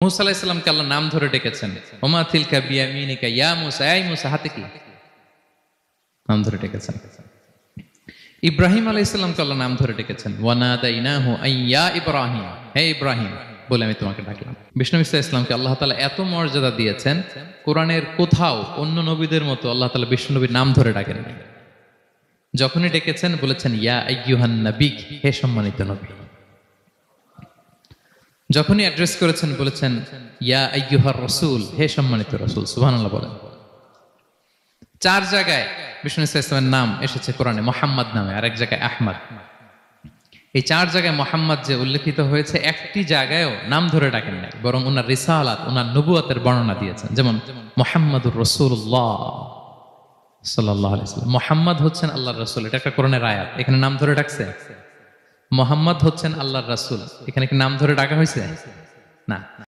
মুসা আলাইহিস সালামকে আল্লাহ নাম ধরে ডেকেছেন, ওমা তিলকা বিয়ামিনিকা ইয়া মুসা, এই মুসা হাতে কি, নাম ধরে ডেকেছেন। ইব্রাহিম আলাইহিস সালামকে আল্লাহ নাম ধরে ডেকেছেন, ওয়ানাদাইনাহু আইয়া ইব্রাহিম, হে ইব্রাহিম বলে আমি তোমাকে ডাকলাম। বিষ্ণু ইসা ইসলামকে আল্লাহ তাআলা এত মর্যাদা দিয়েছেন, কোরআনের কোথাও অন্য নবীদের মতো আল্লাহ তাআলা বিষ্ণু নবীর নাম ধরে ডাকেন। যখনই ডেকেছেন বলেছেন ইয়া আইয়ুহান নবী, হে সম্মানিত নবী। যখনই অ্যাড্রেস করেছেন বলেছেন ইয়া আইয়ুহার রাসূল, হে সম্মানিত রাসূল। সুবহানাল্লাহ বলেন। 4 জায়গায় বিষ্ণু ইসা ইসলামের নাম এসেছে কোরআনে মুহাম্মদ নামে, আর এক জায়গায় আহমদ। এই 4 জায়গায় মুহাম্মদ যে উল্লেখিত হয়েছে, একটি জায়গায়ও নাম ধরে ডাকেন নাই, বরং ওনার রিসালাত, ওনার নবুয়তের বর্ণনা দিয়েছেন। যেমন মুহাম্মাদুর রাসূলুল্লাহ সাল্লাল্লাহু আলাইহি ওয়াসাল্লাম, মুহাম্মদ হচ্ছেন আল্লাহর রাসূল, এটা একটা কোরআনের আয়াত। এখানে নাম ধরে ডাকছে? মুহাম্মদ হচ্ছেন আল্লাহর রাসূল, এখানে কি নাম ধরে ডাকা হয়েছে? না।